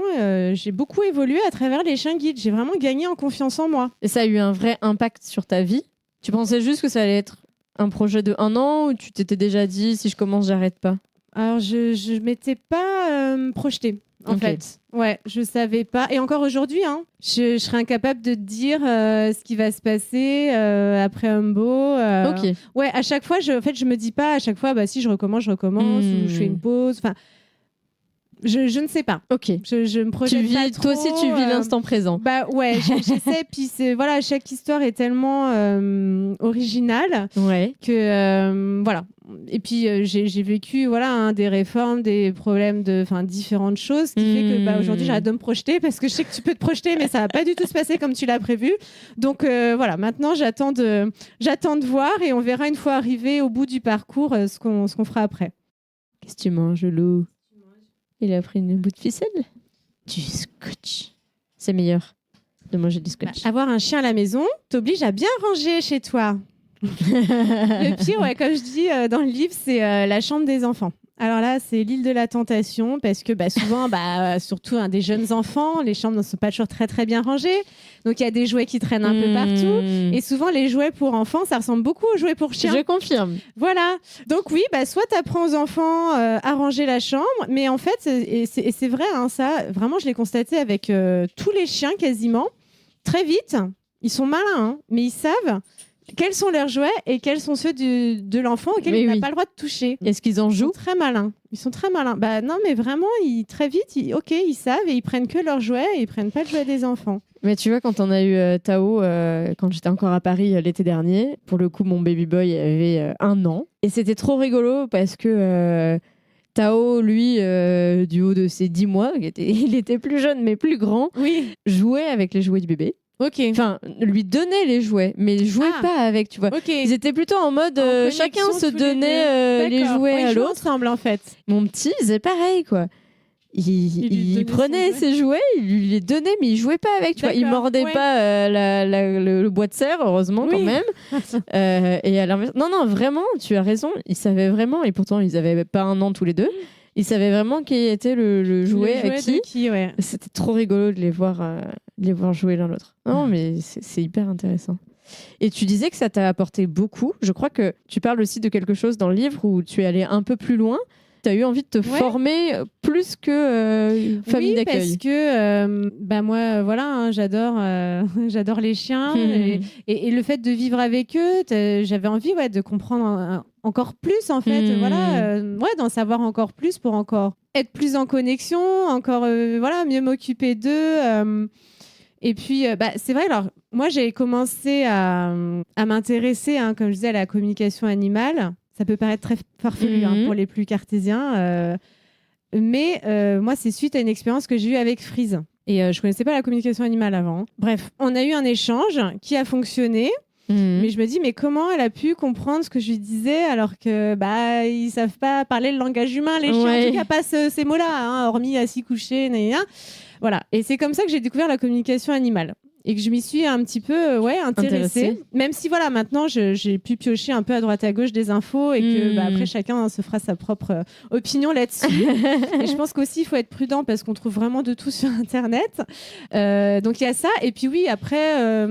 [SPEAKER 2] j'ai beaucoup évolué à travers les chiens guides. J'ai vraiment gagné en confiance en moi.
[SPEAKER 3] Et ça a eu un vrai impact sur ta vie? Tu pensais juste que ça allait être un projet de 1 an ou tu t'étais déjà dit si je commence, j'arrête pas? Alors, je m'étais pas projetée, en fait. Ouais, je savais pas. Et encore aujourd'hui, je serais incapable de te dire ce qui va se passer après Humbo. Ouais, à chaque fois, je me dis pas à chaque fois, si je recommence ou je fais une pause. Enfin, je ne sais pas. Ok.
[SPEAKER 2] Je me projette pas trop.
[SPEAKER 3] Toi aussi, tu vis l'instant présent.
[SPEAKER 2] Ouais, j'essaie. Puis voilà, chaque histoire est tellement originale que voilà. Et puis j'ai vécu des réformes, des problèmes différentes choses, ce qui fait que aujourd'hui j'arrête de me projeter parce que je sais que tu peux te projeter, mais ça va pas du tout se passer comme tu l'as prévu. Donc voilà, maintenant j'attends de voir et on verra une fois arrivé au bout du parcours ce qu'on fera après.
[SPEAKER 3] Qu'est-ce que tu manges, Lou? Il a pris une bout de ficelle. Du scotch. C'est meilleur de manger du scotch.
[SPEAKER 2] Avoir un chien à la maison t'oblige à bien ranger chez toi. Le pire, comme je dis dans le livre, c'est la chambre des enfants. Alors là, c'est l'île de la tentation parce que souvent, surtout des jeunes enfants, les chambres ne sont pas toujours très très bien rangées. Donc il y a des jouets qui traînent un peu partout. Et souvent, les jouets pour enfants, ça ressemble beaucoup aux jouets pour chiens.
[SPEAKER 3] Je confirme.
[SPEAKER 2] Voilà. Donc oui, soit tu apprends aux enfants à ranger la chambre, mais en fait, et c'est vrai, ça, vraiment, je l'ai constaté avec tous les chiens quasiment. Très vite, ils sont malins, mais ils savent quels sont leurs jouets et quels sont ceux de l'enfant auquel il n'a pas le droit de toucher.
[SPEAKER 3] Est-ce qu'ils en jouent?
[SPEAKER 2] Ils sont très malins. Non, mais vraiment, très vite, ils savent et ils prennent que leurs jouets et ils prennent pas le jouet des enfants.
[SPEAKER 3] Mais tu vois, quand on a eu Tao, quand j'étais encore à Paris l'été dernier, pour le coup, mon baby boy avait 1 an. Et c'était trop rigolo parce que Tao, lui, du haut de ses 10 mois, il était plus jeune mais plus grand, jouait avec les jouets du bébé.
[SPEAKER 2] Ok.
[SPEAKER 3] Enfin, lui donner les jouets, mais jouer pas avec, tu vois.
[SPEAKER 2] Ok.
[SPEAKER 3] Ils étaient plutôt en mode
[SPEAKER 2] En
[SPEAKER 3] chacun
[SPEAKER 2] connexion
[SPEAKER 3] se
[SPEAKER 2] tous les
[SPEAKER 3] donnait
[SPEAKER 2] deux.
[SPEAKER 3] les
[SPEAKER 2] D'accord.
[SPEAKER 3] jouets
[SPEAKER 2] Ouais,
[SPEAKER 3] à
[SPEAKER 2] ils jouent
[SPEAKER 3] l'autre.
[SPEAKER 2] ensemble en fait.
[SPEAKER 3] Mon petit, il faisait pareil, quoi.
[SPEAKER 2] Il lui
[SPEAKER 3] Il
[SPEAKER 2] donnait
[SPEAKER 3] prenait
[SPEAKER 2] son
[SPEAKER 3] ses jouets, il lui les donnait, mais il jouait pas avec. Tu vois, il
[SPEAKER 2] D'accord,
[SPEAKER 3] mordait
[SPEAKER 2] ouais.
[SPEAKER 3] pas le bois de serre, heureusement quand
[SPEAKER 2] Oui.
[SPEAKER 3] même. Et à l'inverse, non, vraiment, tu as raison. Il savait vraiment, et pourtant ils avaient pas un an tous les deux. Il savait vraiment qui était le jouet à
[SPEAKER 2] de qui, ouais.
[SPEAKER 3] C'était trop rigolo de les voir jouer l'un l'autre. Non, mais c'est hyper intéressant. Et tu disais que ça t'a apporté beaucoup. Je crois que tu parles aussi de quelque chose dans le livre où tu es allé un peu plus loin. Tu as eu envie de te former plus que famille d'accueil.
[SPEAKER 2] Oui, parce que moi, voilà, hein, j'adore les chiens. Et le fait de vivre avec eux, j'avais envie de comprendre encore plus, en fait. D'en savoir encore plus pour encore être plus en connexion, encore mieux m'occuper d'eux. Et puis, c'est vrai, alors, moi, j'ai commencé à m'intéresser, comme je disais, à la communication animale. Ça peut paraître très farfelu pour les plus cartésiens. Mais moi, c'est suite à une expérience que j'ai eue avec Freeze. Et je connaissais pas la communication animale avant. Bref, on a eu un échange qui a fonctionné. Mais je me dis, mais comment elle a pu comprendre ce que je lui disais alors que ils savent pas parler le langage humain, les chiens, en tout cas pas ces mots-là, hormis assis, couché, voilà. Et c'est comme ça que j'ai découvert la communication animale et que je m'y suis un petit peu intéressée. Même si maintenant j'ai pu piocher un peu à droite à gauche des infos et que après chacun se fera sa propre opinion là-dessus. Et je pense qu'aussi il faut être prudent parce qu'on trouve vraiment de tout sur Internet. Donc il y a ça. Et puis oui, après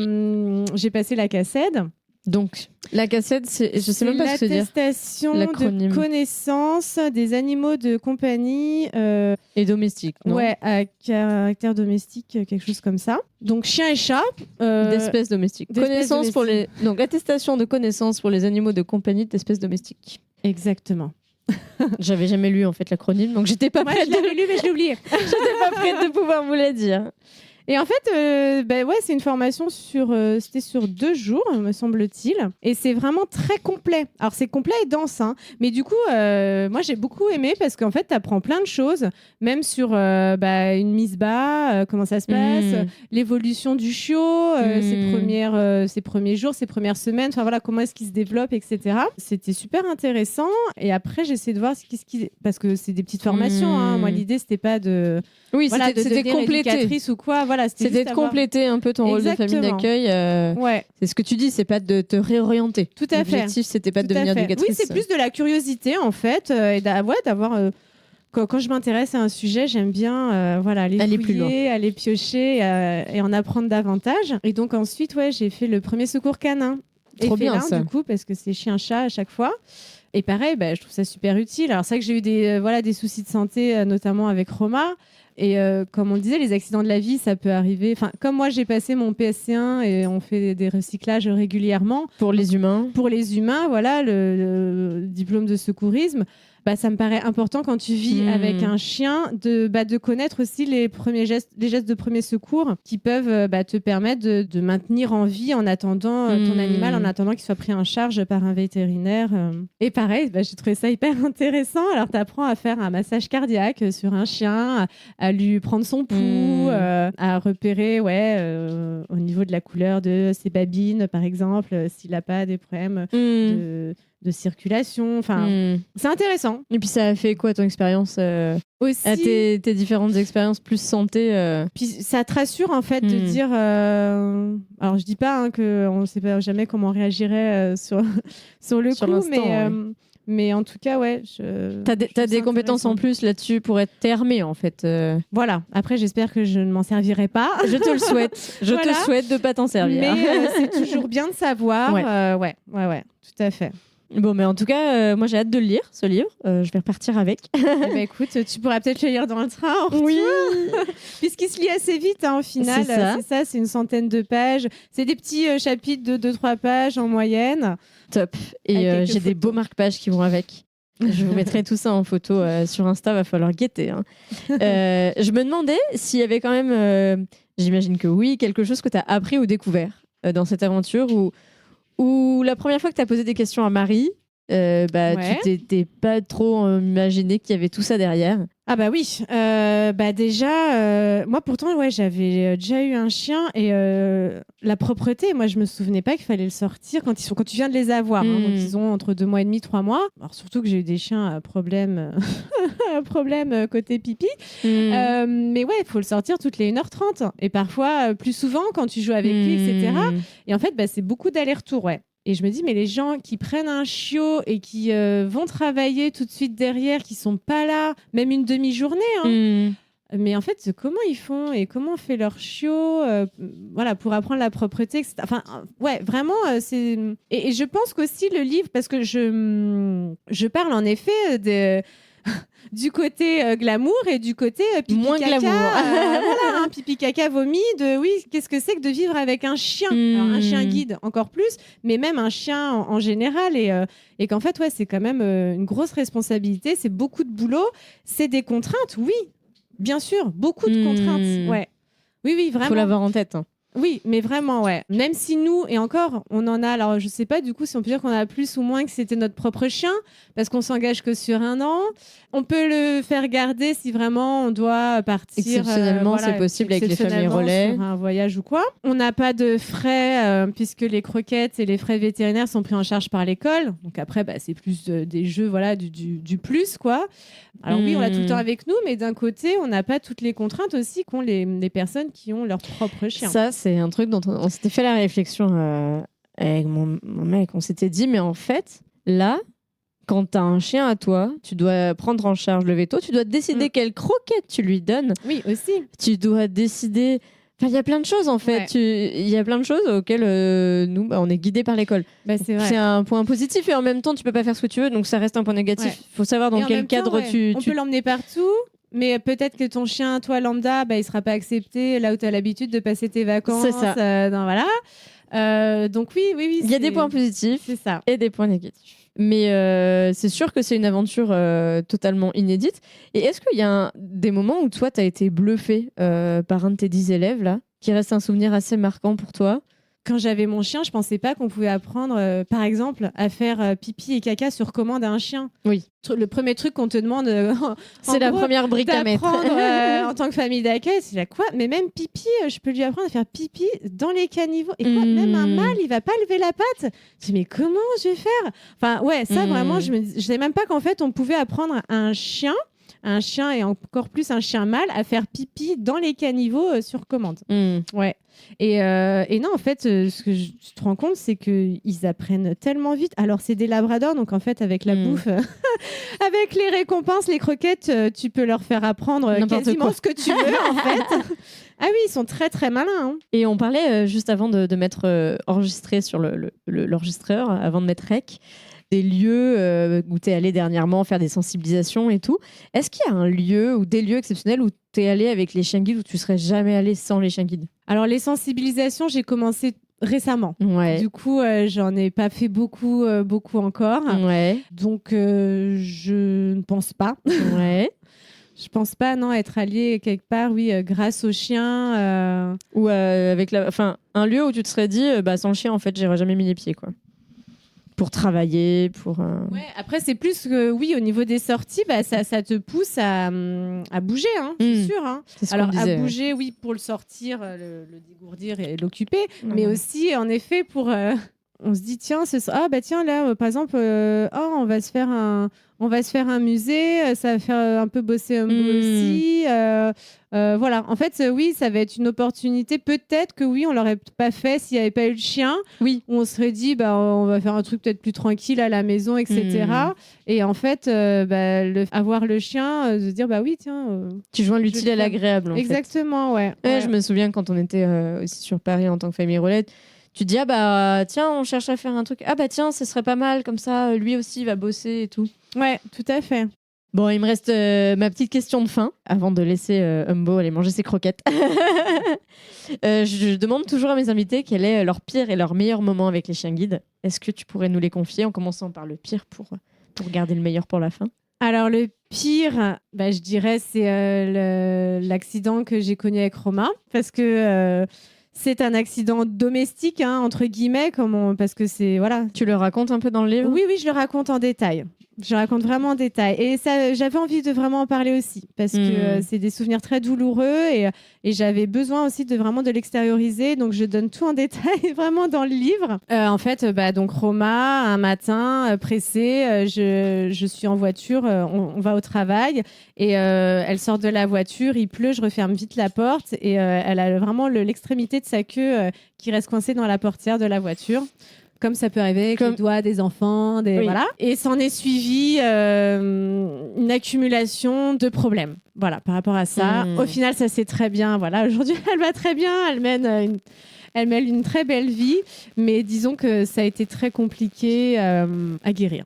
[SPEAKER 2] j'ai passé la CACED.
[SPEAKER 3] Donc, la CACED, je sais même pas ce que c'est dire.
[SPEAKER 2] L'attestation de connaissance des animaux de compagnie.
[SPEAKER 3] Et domestiques, non ?
[SPEAKER 2] Ouais, à caractère domestique, quelque chose comme ça. Donc, chien et chat.
[SPEAKER 3] D'espèces domestiques. Connaissance pour les... Donc, attestation de connaissance pour les animaux de compagnie d'espèces domestiques.
[SPEAKER 2] Exactement.
[SPEAKER 3] J'avais jamais lu, en fait, l'acronyme, donc j'étais pas prête
[SPEAKER 2] je l'avais lu, mais je l'ai oublié.
[SPEAKER 3] J'étais pas prête de pouvoir vous la dire.
[SPEAKER 2] Et en fait, c'est une formation c'était sur 2 jours, me semble-t-il. Et c'est vraiment très complet. Alors, c'est complet et dense, mais du coup, moi, j'ai beaucoup aimé parce qu'en fait, tu apprends plein de choses, même sur une mise bas, comment ça se passe, l'évolution du chiot, ses premiers jours, ses premières semaines, comment est-ce qu'il se développe, etc. C'était super intéressant. Et après, j'essaie de voir parce que c'est des petites formations. Moi, l'idée, c'était pas de...
[SPEAKER 3] Oui, c'était compléter
[SPEAKER 2] ou quoi.
[SPEAKER 3] C'était de compléter un peu ton rôle de famille d'accueil. C'est ce que tu dis, c'est pas de te réorienter.
[SPEAKER 2] Tout à fait.
[SPEAKER 3] L'objectif, c'était pas de devenir éducatrice.
[SPEAKER 2] Oui, c'est plus de la curiosité en fait, et d'avoir. Quand je m'intéresse à un sujet, j'aime bien aller fouiller, aller piocher et en apprendre davantage. Et donc ensuite, j'ai fait le premier secours canin.
[SPEAKER 3] Trop bien
[SPEAKER 2] félin,
[SPEAKER 3] ça.
[SPEAKER 2] Du coup, parce que c'est chien-chat à chaque fois. Et pareil, je trouve ça super utile. Alors c'est vrai que j'ai eu des soucis de santé, notamment avec Roma. Et comme on le disait, les accidents de la vie, ça peut arriver. Enfin, comme moi, j'ai passé mon PSC1 et on fait des recyclages régulièrement.
[SPEAKER 3] Pour les humains.
[SPEAKER 2] Pour les humains, le diplôme de secourisme. Ça me paraît important quand tu vis avec un chien de connaître aussi les gestes de premier secours qui peuvent te permettre de maintenir en vie en attendant ton animal, en attendant qu'il soit pris en charge par un vétérinaire. Et pareil, j'ai trouvé ça hyper intéressant. Alors, tu apprends à faire un massage cardiaque sur un chien, à lui prendre son pouls, à repérer au niveau de la couleur de ses babines, par exemple, s'il n'a pas des problèmes de circulation. C'est intéressant.
[SPEAKER 3] Et puis ça a fait quoi ton expérience
[SPEAKER 2] aussi
[SPEAKER 3] à tes différentes expériences plus santé
[SPEAKER 2] Puis ça te rassure en fait de dire alors je dis pas qu'on ne sait pas jamais comment on réagirait sur le coup, mais en tout cas
[SPEAKER 3] t'as des compétences en plus là-dessus pour être armée en fait.
[SPEAKER 2] Voilà, après j'espère que je ne m'en servirai pas.
[SPEAKER 3] Je te le souhaite. te souhaite de pas t'en servir,
[SPEAKER 2] mais c'est toujours bien de savoir. Ouais, tout à fait.
[SPEAKER 3] Bon, mais en tout cas, moi j'ai hâte de le lire, ce livre. Je vais repartir avec.
[SPEAKER 2] Écoute, tu pourras peut-être le lire dans le train.
[SPEAKER 3] Oui.
[SPEAKER 2] Puisqu'il se lit assez vite, au final. C'est une centaine de pages. C'est des petits chapitres de 2-3 pages en moyenne.
[SPEAKER 3] Top. Et j'ai des beaux marque-pages qui vont avec. Je vous mettrai tout ça en photo sur Insta, va falloir guetter. Je me demandais s'il y avait quand même, j'imagine que oui, quelque chose que tu as appris ou découvert dans cette aventure ou la première fois que tu as posé des questions à Marie, tu t'étais pas trop imaginé qu'il y avait tout ça derrière.
[SPEAKER 2] Ah bah oui, déjà, moi pourtant j'avais déjà eu un chien et la propreté, moi je me souvenais pas qu'il fallait le sortir quand tu viens de les avoir, hein, donc ils ont entre 2 mois et demi, 3 mois. Alors surtout que j'ai eu des chiens à problème, côté pipi, mais ouais, il faut le sortir toutes les 1h30 et parfois plus souvent quand tu joues avec lui, etc. Et en fait, c'est beaucoup d'allers-retours, ouais. Et je me dis, mais les gens qui prennent un chiot et qui vont travailler tout de suite derrière, qui sont pas là, même une demi-journée, hein, mais en fait, comment ils font et comment on fait leur chiot voilà, pour apprendre la propreté, etc. Enfin, ouais, vraiment, c'est... Et je pense qu'aussi le livre, parce que je parle en effet du côté glamour et du côté pipi
[SPEAKER 3] moins
[SPEAKER 2] caca.
[SPEAKER 3] glamour.
[SPEAKER 2] Voilà, hein, pipi caca vomi oui, qu'est-ce que c'est que de vivre avec un chien Alors, un chien guide encore plus, mais même un chien en général et qu'en fait ouais, c'est quand même une grosse responsabilité, c'est beaucoup de boulot, c'est des contraintes, oui, bien sûr, beaucoup de contraintes, ouais. Oui, vraiment.
[SPEAKER 3] Faut l'avoir en tête. Hein.
[SPEAKER 2] Oui, mais vraiment, ouais. Même si nous, et encore, on en a, alors je sais pas du coup si on peut dire qu'on a plus ou moins que c'était notre propre chien, parce qu'on s'engage que sur 1 an. On peut le faire garder si vraiment on doit partir.
[SPEAKER 3] Exceptionnellement, c'est possible avec les familles relais.
[SPEAKER 2] Sur un voyage ou quoi. On n'a pas de frais, puisque les croquettes et les frais vétérinaires sont pris en charge par l'école. Donc après, c'est plus des jeux, voilà, du plus, quoi. Alors oui, on l'a tout le temps avec nous, mais d'un côté, on n'a pas toutes les contraintes aussi qu'ont les personnes qui ont leur propre chien.
[SPEAKER 3] Ça, c'est un truc dont on s'était fait la réflexion avec mon mec. On s'était dit, mais en fait, là, quand tu as un chien à toi, tu dois prendre en charge le veto, tu dois décider quelle croquette tu lui donnes.
[SPEAKER 2] Oui, aussi.
[SPEAKER 3] Tu dois décider... Enfin, il y a plein de choses, en fait. Il y a plein de choses auxquelles nous, on est guidés par l'école.
[SPEAKER 2] C'est vrai.
[SPEAKER 3] C'est un point positif et en même temps, tu peux pas faire ce que tu veux, donc ça reste un point négatif. Il faut savoir dans quel cadre
[SPEAKER 2] on peut l'emmener partout. Mais peut-être que ton chien, toi, lambda, il sera pas accepté là où tu as l'habitude de passer tes vacances.
[SPEAKER 3] C'est ça.
[SPEAKER 2] Voilà. Donc oui.
[SPEAKER 3] Il y a des points positifs
[SPEAKER 2] c'est ça.
[SPEAKER 3] Et des points négatifs. Mais c'est sûr que c'est une aventure totalement inédite. Et est-ce qu'il y a des moments où toi, tu as été bluffé par un de tes 10 élèves, là, qui reste un souvenir assez marquant pour toi?
[SPEAKER 2] Quand j'avais mon chien, je pensais pas qu'on pouvait apprendre, par exemple, à faire pipi et caca sur commande à un chien.
[SPEAKER 3] Oui.
[SPEAKER 2] Le premier truc qu'on te demande,
[SPEAKER 3] c'est la première brique à mettre.
[SPEAKER 2] En tant que famille d'accueil, c'est là quoi? Mais même pipi, je peux lui apprendre à faire pipi dans les caniveaux. Et quoi, même un mâle, il va pas lever la patte. Je dis mais comment je vais faire? Enfin ouais, ça vraiment, je savais même pas qu'en fait on pouvait apprendre à un chien et encore plus un chien mâle à faire pipi dans les caniveaux sur commande. Ouais. Et non, en fait, ce que je te rends compte, c'est qu'ils apprennent tellement vite. Alors, c'est des labradors, donc en fait, avec la bouffe, avec les récompenses, les croquettes, tu peux leur faire apprendre quasiment ce que tu veux, en fait. Ah oui, ils sont très, très malins. Hein.
[SPEAKER 3] Et on parlait juste avant de mettre enregistré sur l'enregistreur, avant de mettre rec, des lieux où tu es allé dernièrement faire des sensibilisations et tout. Est-ce qu'il y a un lieu ou des lieux exceptionnels où tu es allé avec les chiens guides où tu serais jamais allé sans les chiens guides? Alors, les sensibilisations, j'ai commencé récemment. Ouais. Du coup, j'en ai pas fait beaucoup encore. Ouais. Donc, je ne pense pas. Ouais. Je pense pas, non, être allé quelque part, oui, grâce au chien. Ou avec un lieu où tu te serais dit, sans le chien, en fait, j'aurais jamais mis les pieds, quoi. Pour travailler, pour...
[SPEAKER 2] Ouais, après, c'est plus que, oui, au niveau des sorties, ça te pousse à bouger, hein, c'est sûr. Hein.
[SPEAKER 3] C'est
[SPEAKER 2] alors, à bouger, oui, pour le sortir, le dégourdir et l'occuper, mais aussi, en effet, pour... on se dit, tiens, tiens, là, par exemple, on va se faire un musée, ça va faire un peu bosser un peu aussi. Voilà, en fait, oui, ça va être une opportunité. Peut-être que oui, on l'aurait pas fait s'il n'y avait pas eu le chien. Oui. On se serait dit, on va faire un truc peut-être plus tranquille à la maison, etc. Et en fait, avoir le chien, de se dire, oui, tiens.
[SPEAKER 3] Tu joins l'utile à l'agréable.
[SPEAKER 2] Exactement, ouais.
[SPEAKER 3] Je me souviens quand on était aussi sur Paris en tant que famille relais. Tu dis, tiens, on cherche à faire un truc. Tiens, ce serait pas mal, comme ça, lui aussi va bosser et tout.
[SPEAKER 2] Ouais, tout à fait.
[SPEAKER 3] Bon, il me reste ma petite question de fin, avant de laisser Humbo aller manger ses croquettes. Je demande toujours à mes invités quel est leur pire et leur meilleur moment avec les chiens guides. Est-ce que tu pourrais nous les confier, en commençant par le pire pour garder le meilleur pour la fin?
[SPEAKER 2] Alors, le pire, je dirais, c'est l'accident que j'ai connu avec Romain, parce que... c'est un accident domestique, hein, entre guillemets, parce que c'est... Voilà.
[SPEAKER 3] Tu le racontes un peu dans le livre?
[SPEAKER 2] Oui, je le raconte en détail. Je raconte vraiment en détail. Et ça, j'avais envie de vraiment en parler aussi parce que c'est des souvenirs très douloureux et j'avais besoin aussi de l'extérioriser. Donc, je donne tout en détail vraiment dans le livre. En fait, donc Roma, un matin, pressée, je suis en voiture, on va au travail et elle sort de la voiture, il pleut, je referme vite la porte et elle a vraiment l'extrémité de sa queue qui reste coincée dans la portière de la voiture. Comme ça peut arriver avec les doigts des enfants, voilà. Et s'en est suivi une accumulation de problèmes. Voilà, par rapport à ça. Au final, ça c'est très bien. Voilà, aujourd'hui, elle va très bien. Elle mène une très belle vie. Mais disons que ça a été très compliqué à guérir.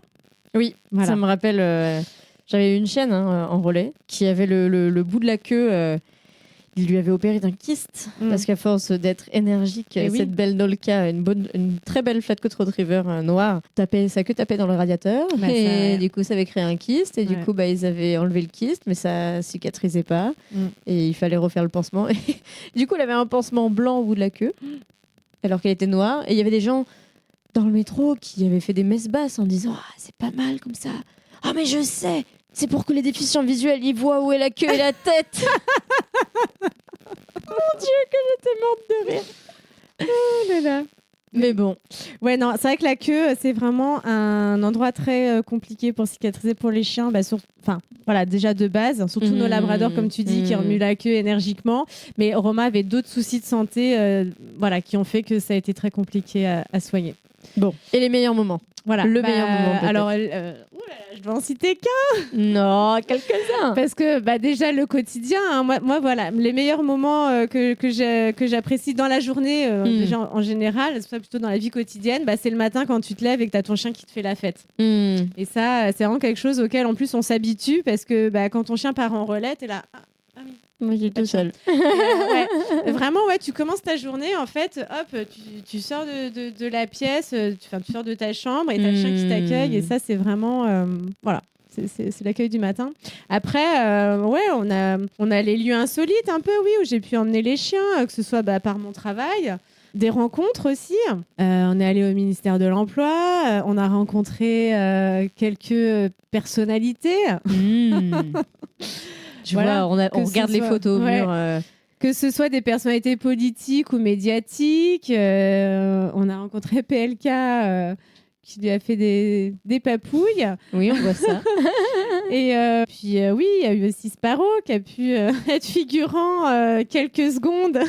[SPEAKER 3] Oui, voilà. Ça me rappelle... j'avais une chienne en relais qui avait le bout de la queue... il lui avait opéré d'un kyste parce qu'à force d'être énergique, cette belle Nolka, une très belle Flat Coat Retriever noire, sa queue tapait dans le radiateur et du coup ça avait créé un kyste et du coup ils avaient enlevé le kyste mais ça cicatrisait pas et il fallait refaire le pansement. Et du coup elle avait un pansement blanc au bout de la queue alors qu'elle était noire et il y avait des gens dans le métro qui avaient fait des messes basses en disant c'est pas mal comme ça. Ah mais je sais, c'est pour que les déficients visuels y voient où est la queue et la tête. Mon Dieu, que j'étais morte de rire. Oh là là. Mais bon.
[SPEAKER 2] Ouais, non, c'est vrai que la queue, c'est vraiment un endroit très compliqué pour cicatriser pour les chiens. Voilà, déjà de base, surtout nos labradors, comme tu dis, qui remuent la queue énergiquement. Mais Roma avait d'autres soucis de santé qui ont fait que ça a été très compliqué à soigner.
[SPEAKER 3] Bon. Et les meilleurs moments.
[SPEAKER 2] Voilà.
[SPEAKER 3] Le meilleur moment. Peut-être.
[SPEAKER 2] Alors, je dois en citer qu'un.
[SPEAKER 3] Non, quelques-uns.
[SPEAKER 2] Parce que déjà le quotidien, moi voilà, les meilleurs moments que j'apprécie dans la journée, déjà en général, soit plutôt dans la vie quotidienne, c'est le matin quand tu te lèves et que tu as ton chien qui te fait la fête. Et ça, c'est vraiment quelque chose auquel en plus on s'habitue parce que quand ton chien part en relais, t'es là. Ah oui.
[SPEAKER 3] Moi, j'ai tout seul.
[SPEAKER 2] Vraiment, tu commences ta journée, en fait, hop, tu sors de la pièce, tu sors de ta chambre et t'as le chien qui t'accueille. Et ça, c'est vraiment... c'est l'accueil du matin. Après, on a les lieux insolites un peu, où j'ai pu emmener les chiens, que ce soit par mon travail. Des rencontres aussi. On est allé au ministère de l'Emploi. On a rencontré quelques personnalités.
[SPEAKER 3] Vois, on regarde les photos au mur.
[SPEAKER 2] Que ce soit des personnalités politiques ou médiatiques. On a rencontré PLK qui lui a fait des papouilles.
[SPEAKER 3] Oui, on voit ça.
[SPEAKER 2] Et puis, il y a eu aussi Sparrow qui a pu être figurant quelques secondes,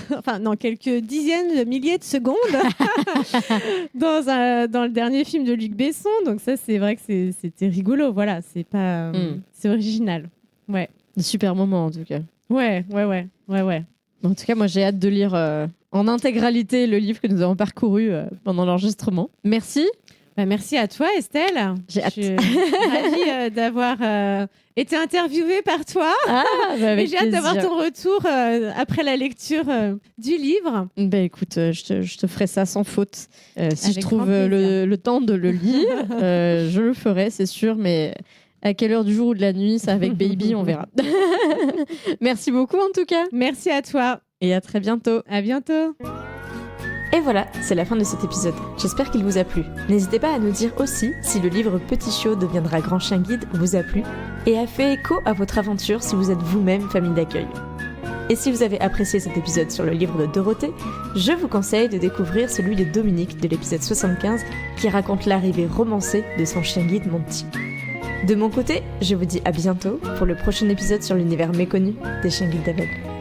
[SPEAKER 2] quelques dizaines de milliers de secondes dans le dernier film de Luc Besson. Donc ça, c'est vrai que c'était rigolo. Voilà, c'est pas... c'est original. Ouais.
[SPEAKER 3] Un super moment, en tout cas.
[SPEAKER 2] Ouais.
[SPEAKER 3] En tout cas, moi, j'ai hâte de lire en intégralité le livre que nous avons parcouru pendant l'enregistrement. Merci.
[SPEAKER 2] Merci à toi, Estelle.
[SPEAKER 3] J'ai hâte.
[SPEAKER 2] Je suis ravie d'avoir été interviewée par toi.
[SPEAKER 3] Avec
[SPEAKER 2] j'ai hâte d'avoir ton retour après la lecture du livre.
[SPEAKER 3] Écoute, je te ferai ça sans faute. Si je trouve le temps de le lire, je le ferai, c'est sûr, mais... À quelle heure du jour ou de la nuit, ça avec Baby, on verra. Merci beaucoup en tout cas.
[SPEAKER 2] Merci à toi.
[SPEAKER 3] Et à très bientôt.
[SPEAKER 2] À bientôt.
[SPEAKER 1] Et voilà, c'est la fin de cet épisode. J'espère qu'il vous a plu. N'hésitez pas à nous dire aussi si le livre Petit Chiot deviendra Grand Chien Guide vous a plu et a fait écho à votre aventure si vous êtes vous-même famille d'accueil. Et si vous avez apprécié cet épisode sur le livre de Dorothée, je vous conseille de découvrir celui de Dominique de l'épisode 75 qui raconte l'arrivée romancée de son chien guide Monty. De mon côté, je vous dis à bientôt pour le prochain épisode sur l'univers méconnu des chiens guides aveugles.